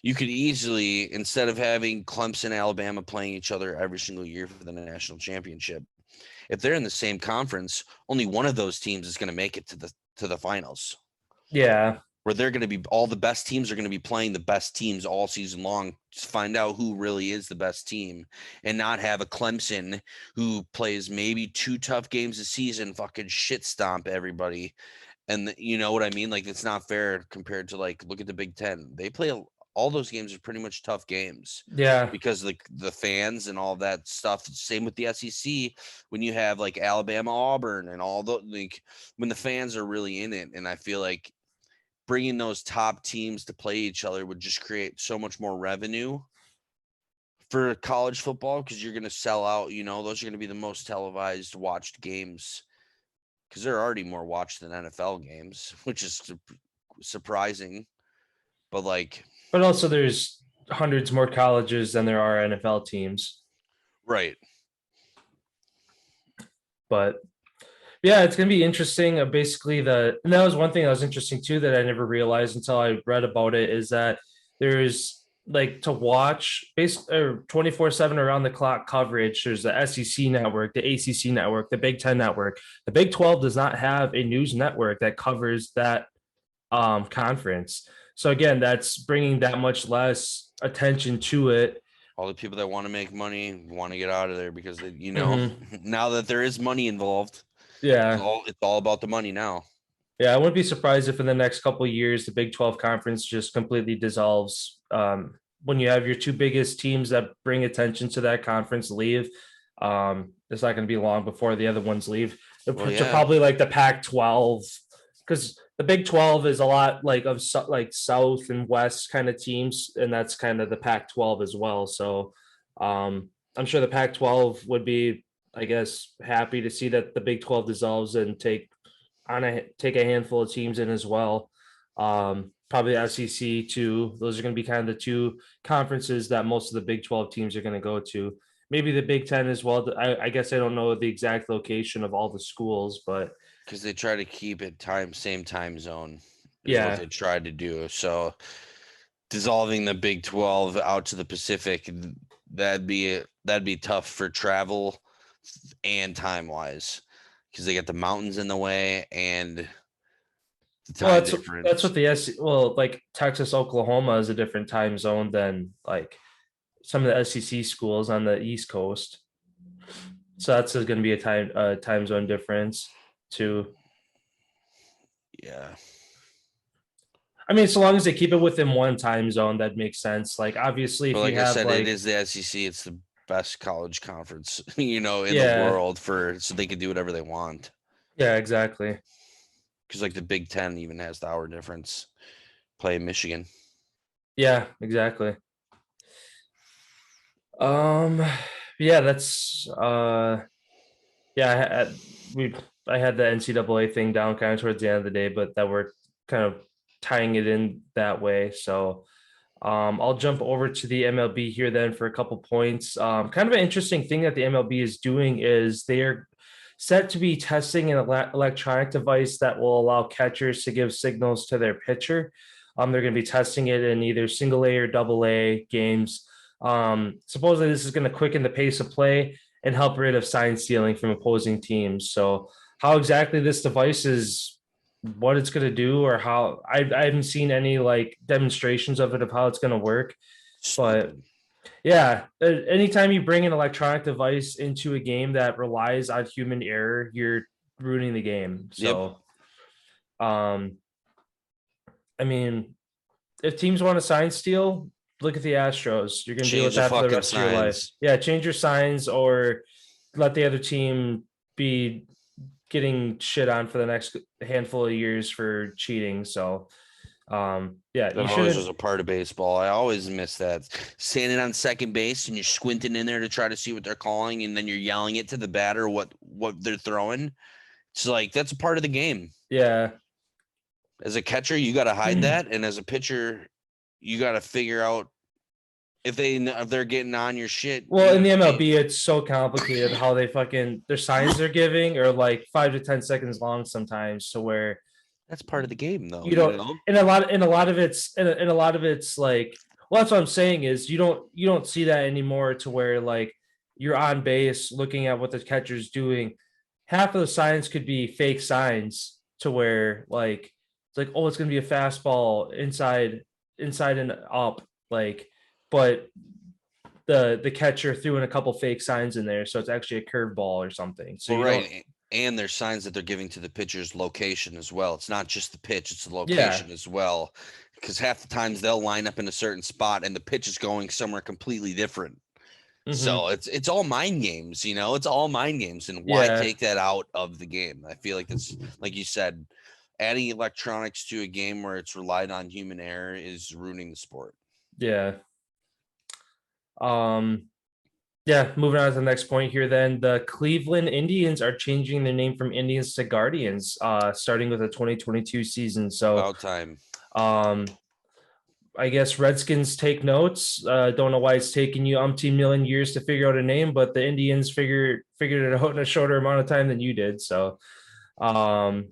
you could easily, instead of having Clemson, Alabama playing each other every single year for the national championship, if they're in the same conference, only one of those teams is going to make it to the finals. Yeah, where they're going to be, all the best teams are going to be playing the best teams all season long to find out who really is the best team, and not have a Clemson who plays maybe 2 tough games a season, fucking shit stomp everybody. And you know what I mean? Like, it's not fair compared to, like, look at the Big Ten. They play all those games are pretty much tough games. Yeah. Because like the fans and all that stuff. Same with the SEC when you have like Alabama, Auburn, and all the, like, when the fans are really in it. And I feel like bringing those top teams to play each other would just create so much more revenue for college football, because you're going to sell out, those are going to be the most televised watched games, because they're already more watched than NFL games, which is surprising. But also there's hundreds more colleges than there are NFL teams. Right. But yeah, it's going to be interesting. Basically, and that was one thing that was interesting too that I never realized until I read about it, is that there's like to watch 24/7 around the clock coverage. There's the SEC network, the ACC network, the Big 10 network. The Big 12 does not have a news network that covers that conference. So again, that's bringing that much less attention to it. All the people that want to make money want to get out of there because, now that there is money involved. Yeah, it's all about the money now. Yeah, I wouldn't be surprised if in the next couple of years the Big 12 conference just completely dissolves. When you have your 2 biggest teams that bring attention to that conference leave, it's not going to be long before the other ones leave. Probably like the Pac-12, because the Big 12 is a lot like of like South and West kind of teams, and that's kind of the Pac-12 as well. So I'm sure the Pac-12 would be, I guess, happy to see that the Big 12 dissolves and take a handful of teams in as well. Probably the SEC too. Those are going to be kind of the 2 conferences that most of the Big 12 teams are going to go to. Maybe the Big 10 as well. I guess I don't know the exact location of all the schools, but because they try to keep it same time zone. Yeah, what they tried to do. So dissolving the Big 12 out to the Pacific, that'd be tough for travel and time wise, because they got the mountains in the way and the time difference. That's what like Texas, Oklahoma is a different time zone than like some of the SEC schools on the East Coast. So that's going to be a time zone difference too. Yeah. I mean, so long as they keep it within one time zone, that makes sense. Like, obviously, if But like you I have said, like, it is the SEC. It's the best college conference, in the yeah, world so they can do whatever they want. yeah, exactly. Because like the Big Ten even has the hour difference. Play in Michigan. Yeah, exactly. Um, yeah, that's yeah. I had the NCAA thing down kind of towards the end of the day, but that we're kind of tying it in that way. So, I'll jump over to the MLB here then for a couple points. Kind of an interesting thing that the MLB is doing is they're set to be testing an electronic device that will allow catchers to give signals to their pitcher. They're going to be testing it in either single A or double A games. Supposedly, this is going to quicken the pace of play and help rid of sign stealing from opposing teams. So, how exactly this device is, what it's going to do, or how, I haven't seen any like demonstrations of it of how it's going to work. But yeah, anytime you bring an electronic device into a game that relies on human error, you're ruining the game. So, um, I mean, if teams want to sign steal, look at the Astros. You're going to deal with Change the that for the fucking rest of your life. signs. Yeah, change your signs or let the other team be getting shit on for the next handful of years for cheating. So, yeah, That you always was shouldn't. a part of baseball. I always miss that. Standing on second base and you're squinting in there to try to see what they're calling, and then you're yelling it to the batter what they're throwing. It's like that's a part of the game. Yeah, As a catcher, you got to hide that, and as a pitcher, you got to figure out if they're getting on your shit. well, in the MLB, it's so complicated how they fucking their signs they're giving are like 5 to 10 seconds long sometimes, to where That's part of the game, though. you don't. And a lot of it's like, well, that's what I'm saying is you don't see that anymore, to where like you're on base looking at what the catcher's doing. Half of the signs could be fake signs, to where like it's like, oh, it's gonna be a fastball inside and up, like, but the catcher threw in a couple fake signs in there, so it's actually a curveball or something. So Well, you don't. right. And there's signs that they're giving to the pitcher's location as well. It's not just the pitch, it's the Yeah. location as well. Because half the times they'll line up in a certain spot and the pitch is going somewhere completely different. Mhm. So it's all mind games, It's all mind games. And why Yeah. take that out of the game? I feel like that's, like you said, adding electronics to a game where it's relied on human error is ruining the sport. Yeah. Yeah, moving on to the next point here then. The Cleveland Indians are changing their name from Indians to Guardians, starting with the 2022 season. So About time. I guess Redskins take notes. Don't know why it's taking you umpteen million years to figure out a name, but the Indians figured it out in a shorter amount of time than you did. So the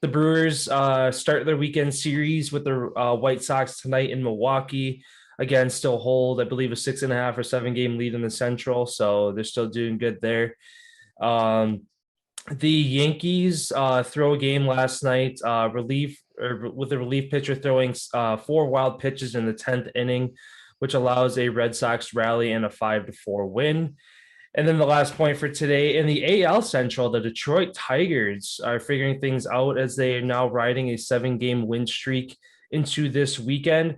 Brewers start their weekend series with the White Sox tonight in Milwaukee. Again, still hold, I believe, a 6.5 or 7 game lead in the Central. So they're still doing good there. The Yankees throw a game last night, with the relief pitcher throwing 4 wild pitches in the 10th inning, which allows a Red Sox rally and a 5-4 win. And then the last point for today, in the AL Central, the Detroit Tigers are figuring things out as they are now riding a 7-game win streak into this weekend.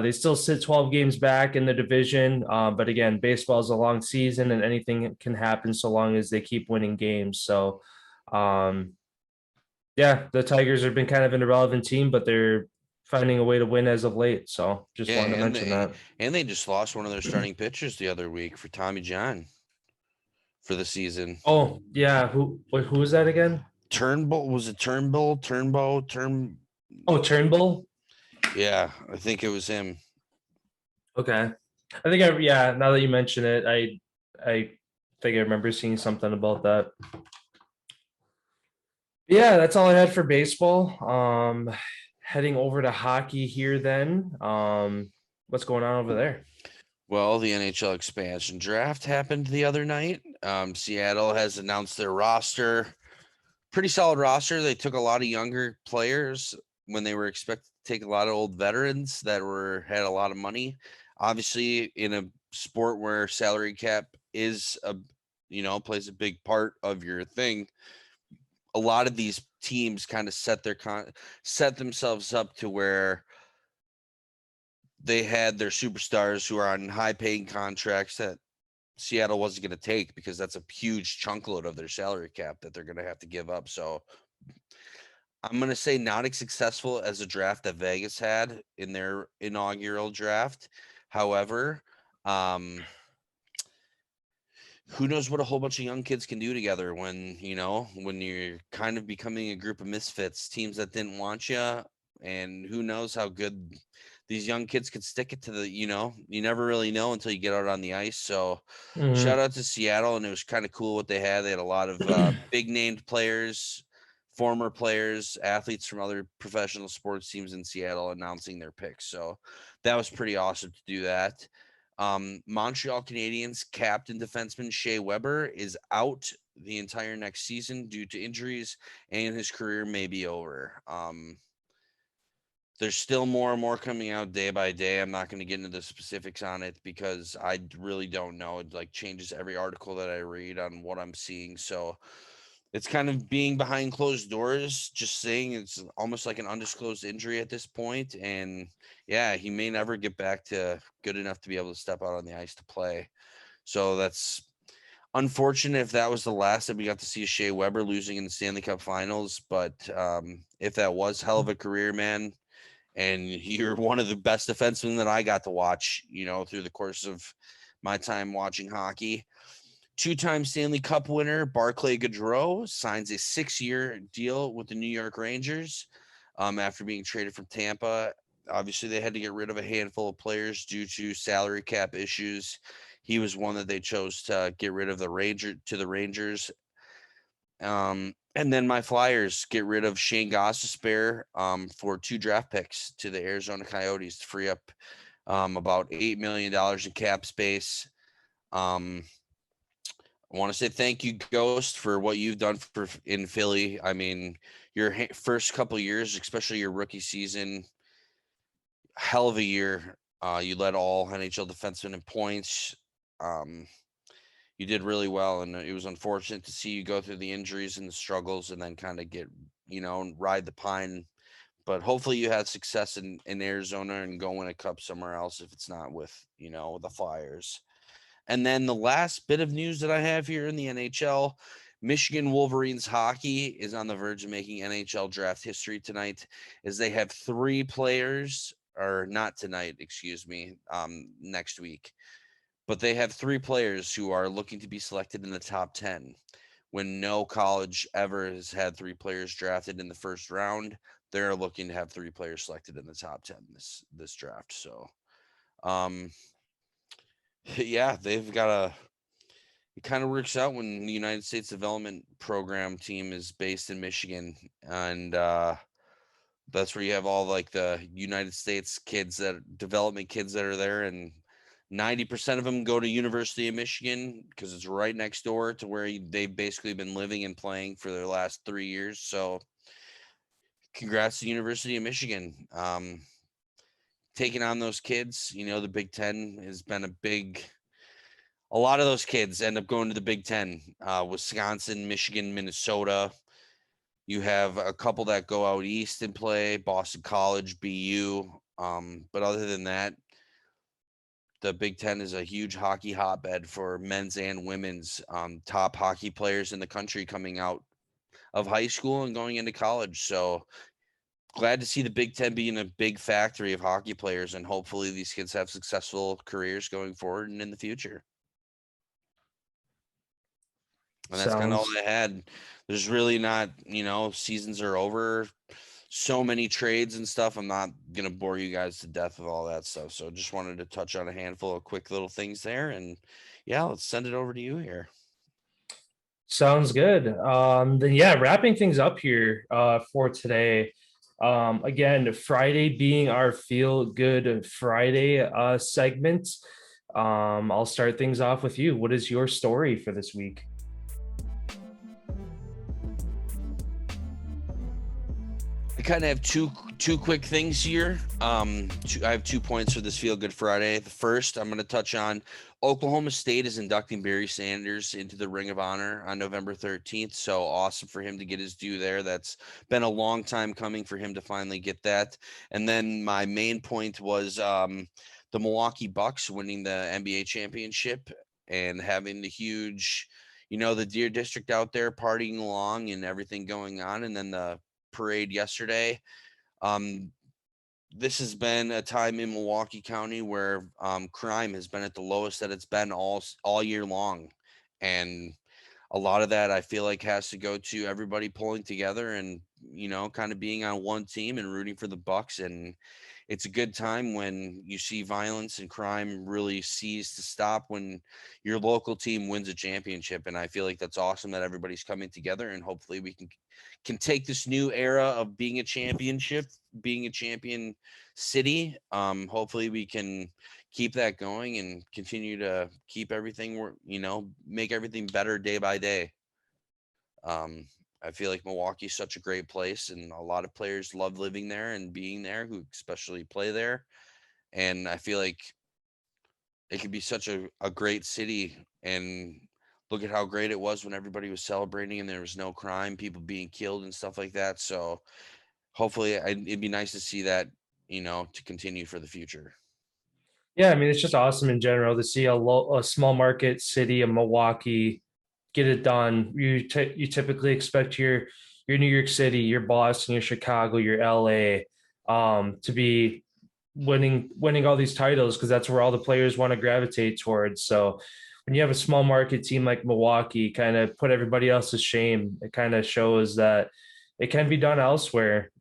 They still sit 12 games back in the division. But again, baseball is a long season and anything can happen so long as they keep winning games. So, yeah, the Tigers have been kind of an irrelevant team, but they're finding a way to win as of late. So just wanted to mention that. And they just lost one of their starting pitchers the other week for Tommy John for the season. Oh, yeah. Who was that again? Turnbull. Was it Turnbull? Oh, Turnbull? Yeah, I think it was him. Okay. I think now that you mention it, I think I remember seeing something about that. Yeah, that's all I had for baseball. Heading over to hockey here then. What's going on over there? Well, the NHL expansion draft happened the other night. Seattle has announced their roster. Pretty solid roster. They took a lot of younger players when they were expected to take a lot of old veterans that had a lot of money. Obviously, in a sport where salary cap is plays a big part of your thing, a lot of these teams kind of set themselves up to where they had their superstars who are on high-paying contracts that Seattle wasn't going to take because that's a huge chunk load of their salary cap that they're going to have to give up. So I'm going to say not as successful as a draft that Vegas had in their inaugural draft. However, who knows what a whole bunch of young kids can do together when you're kind of becoming a group of misfits, teams that didn't want you, and who knows how good these young kids could stick it to you never really know until you get out on the ice. So shout out to Seattle, and it was kind of cool what they had. They had a lot of big named players, former players, athletes from other professional sports teams in Seattle announcing their picks. So that was pretty awesome to do that. Montreal Canadiens captain defenseman Shea Weber is out the entire next season due to injuries, and his career may be over. There's still more and more coming out day by day. I'm not going to get into the specifics on it because I really don't know. It like changes every article that I read on what I'm seeing. So it's kind of being behind closed doors, just saying it's almost like an undisclosed injury at this point. And yeah, he may never get back to good enough to be able to step out on the ice to play. So that's unfortunate if that was the last that we got to see Shea Weber losing in the Stanley Cup Finals. But if that was, hell of a career, man. And you're one of the best defensemen that I got to watch, through the course of my time watching hockey. Two-time Stanley Cup winner Barclay Goodrow signs a 6-year deal with the New York Rangers after being traded from Tampa. Obviously, they had to get rid of a handful of players due to salary cap issues. He was one that they chose to get rid of the Rangers. And then my Flyers get rid of Shane Gostisbehere for 2 draft picks to the Arizona Coyotes to free up about $8 million in cap space. I want to say thank you, Ghost, for what you've done in Philly. I mean, your first couple of years, especially your rookie season, hell of a year. You led all NHL defensemen in points. You did really well, and it was unfortunate to see you go through the injuries and the struggles and then kind of get, ride the pine. But hopefully you had success in Arizona and go win a cup somewhere else if it's not with, the Flyers. And then the last bit of news that I have here in the NHL, Michigan Wolverines hockey is on the verge of making NHL draft history tonight, as they have 3 players, or not tonight, excuse me, next week. But they have 3 players who are looking to be selected in the top 10. When no college ever has had 3 players drafted in the first round, they're looking to have 3 players selected in the top 10 this draft. So, yeah, they've got it kind of works out when the United States Development Program team is based in Michigan, and that's where you have all like the United States development kids that are there, and 90% of them go to University of Michigan because it's right next door to where they've basically been living and playing for their last 3 years. So congrats to University of Michigan. Taking on those kids, the Big Ten has been a lot of those kids end up going to the Big Ten, Wisconsin, Michigan, Minnesota. You have a couple that go out east and play, Boston College, BU. But other than that, the Big Ten is a huge hockey hotbed for men's and women's top hockey players in the country coming out of high school and going into college. So glad to see the Big Ten being a big factory of hockey players, and hopefully these kids have successful careers going forward and in the future. And that's kind of all I had. There's really not, seasons are over. So many trades and stuff. I'm not going to bore you guys to death with all that stuff. So just wanted to touch on a handful of quick little things there. And yeah, let's send it over to you here. Sounds good. Then yeah, wrapping things up here for today. Again, Friday being our Feel Good Friday segment. I'll start things off with you. What is your story for this week? I kind of have two quick things here. I have 2 points for this Feel Good Friday. The first, I'm going to touch on Oklahoma State is inducting Barry Sanders into the Ring of Honor on November 13th. So awesome for him to get his due there. That's been a long time coming for him to finally get that. And then my main point was the Milwaukee Bucks winning the NBA championship and having the huge, the Deer District out there partying along and everything going on. And then the parade yesterday. This has been a time in Milwaukee County where crime has been at the lowest that it's been all year long, and a lot of that I feel like has to go to everybody pulling together and kind of being on one team and rooting for the Bucks. And it's a good time when you see violence and crime really cease to stop when your local team wins a championship. And I feel like that's awesome that everybody's coming together, and hopefully we can take this new era of being a champion city. Hopefully we can keep that going and continue to keep everything, make everything better day by day. I feel like Milwaukee's such a great place, and a lot of players love living there and being there, who especially play there. And I feel like it could be such a great city. And look at how great it was when everybody was celebrating and there was no crime, people being killed and stuff like that. So hopefully it'd be nice to see that, to continue for the future. Yeah, I mean, it's just awesome in general to see a small market city of Milwaukee get it done. You typically expect your New York City, your Boston, your Chicago, your LA to be winning all these titles because that's where all the players want to gravitate towards. So when you have a small market team like Milwaukee kind of put everybody else to shame, it kind of shows that it can be done elsewhere,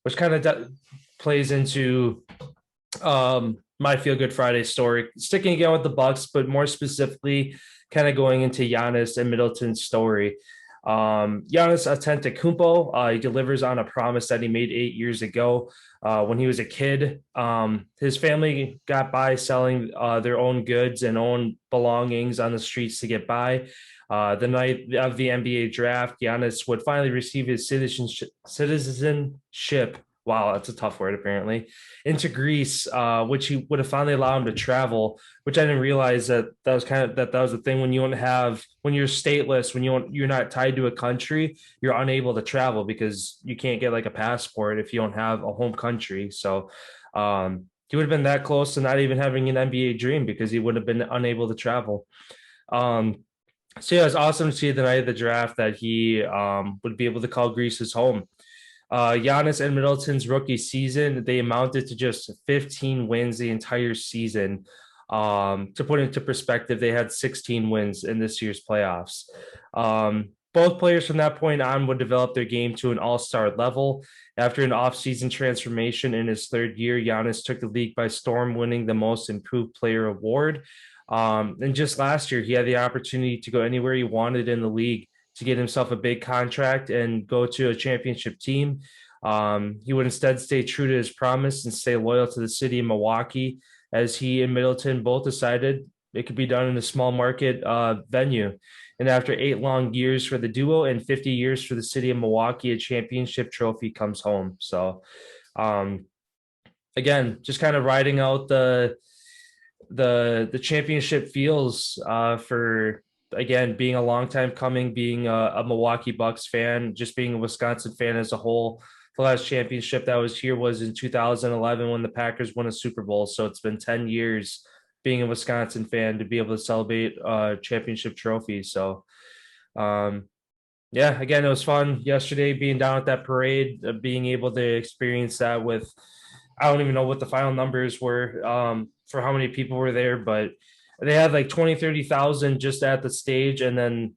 which kind of plays into my Feel Good Friday story, sticking again with the Bucks, but more specifically kind of going into Giannis and Middleton's story. Giannis Antetokounmpo, he delivers on a promise that he made 8 years ago when he was a kid. His family got by selling their own goods and own belongings on the streets to get by. The night of the NBA draft, Giannis would finally receive his citizenship. Wow, that's a tough word, apparently. Into Greece, which he would have finally allowed him to travel. Which I didn't realize that was that was the thing when you're stateless, when you're not tied to a country, you're unable to travel because you can't get like a passport if you don't have a home country. So he would have been that close to not even having an NBA dream because he would have been unable to travel. So yeah, it's awesome to see the night of the draft that he would be able to call Greece his home. Giannis and Middleton's rookie season, they amounted to just 15 wins the entire season. To put into perspective, they had 16 wins in this year's playoffs. Both players from that point on would develop their game to an all-star level. After an off-season transformation in his third year, Giannis took the league by storm, winning the Most Improved Player award. And just last year, he had the opportunity to go anywhere he wanted in the league to get himself a big contract and go to a championship team. He would instead stay true to his promise and stay loyal to the city of Milwaukee, as he and Middleton both decided it could be done in a small market venue. And after 8 long years for the duo and 50 years for the city of Milwaukee, a championship trophy comes home. So again, just kind of riding out the championship feels for, again, being a long time coming, being a Milwaukee Bucks fan, just being a Wisconsin fan as a whole. The last championship that was here was in 2011 when the Packers won a Super Bowl. So it's been 10 years being a Wisconsin fan to be able to celebrate championship trophies. So, yeah, again, it was fun yesterday being down at that parade, being able to experience that with, I don't even know what the final numbers were for how many people were there, but they had like 30,000 just at the stage, and then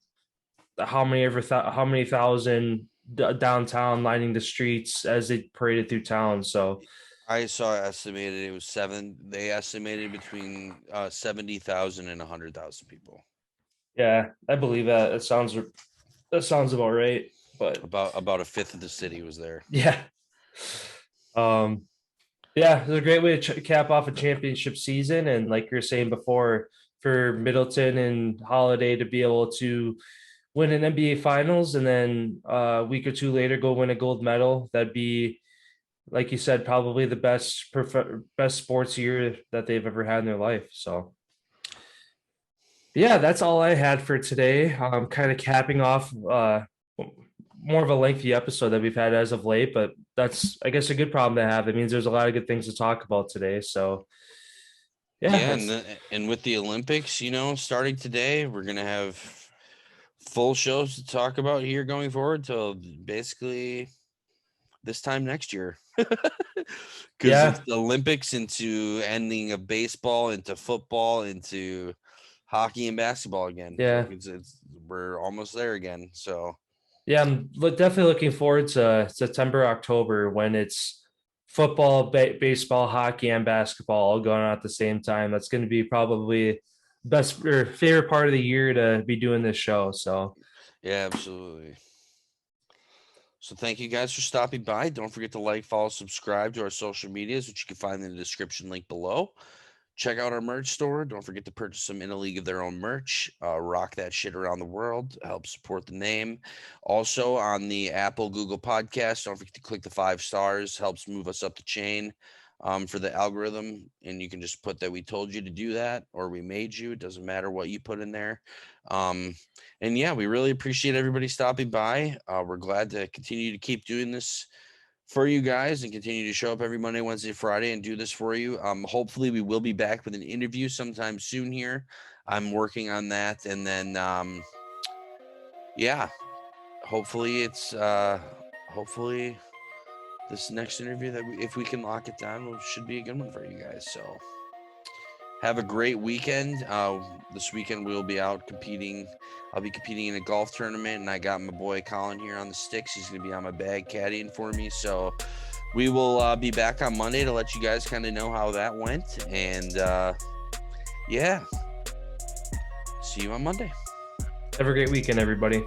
how many thousand downtown lining the streets as they paraded through town. So I saw estimated it was they estimated between 70,000 and 100,000 people. Yeah, I believe that. That sounds about right. But about a fifth of the city was there. Yeah. Yeah, it was a great way to cap off a championship season. And like you were saying before, for Middleton and Holiday to be able to win an NBA Finals and then a week or two later go win a gold medal. That'd be, like you said, probably the best sports year that they've ever had in their life. So, yeah, that's all I had for today. Kind of capping off more of a lengthy episode that we've had as of late, but that's, I guess, a good problem to have. It means there's a lot of good things to talk about today. So, Yeah, and with the Olympics, starting today, we're gonna have full shows to talk about here going forward till basically this time next year. Because it's the Olympics into ending of baseball, into football, into hockey and basketball again. Yeah, we're almost there again. So yeah, I'm definitely looking forward to September, October when it's football, baseball, hockey, and basketball all going on at the same time. That's going to be probably best or favorite part of the year to be doing this show. So, yeah, absolutely. So thank you guys for stopping by. Don't forget to like, follow, subscribe to our social medias, which you can find in the description link below. Check out our merch store. Don't forget to purchase some In a League of Their Own merch. Rock that shit around the world. Help support the name. Also on the Apple, Google podcast, don't forget to click the 5 stars. Helps move us up the chain for the algorithm. And you can just put that we told you to do that or we made you. It doesn't matter what you put in there. And yeah, we really appreciate everybody stopping by. We're glad to continue to keep doing this for you guys and continue to show up every Monday, Wednesday, Friday and do this for you. Hopefully we will be back with an interview sometime soon here. I'm working on that. And then, yeah, hopefully hopefully this next interview that if we can lock it down, should be a good one for you guys. So have a great weekend. This weekend we'll be out competing. I'll be competing in a golf tournament, and I got my boy Collin here on the sticks. He's going to be on my bag caddying for me. So we will be back on Monday to let you guys kind of know how that went. And yeah, see you on Monday. Have a great weekend, everybody.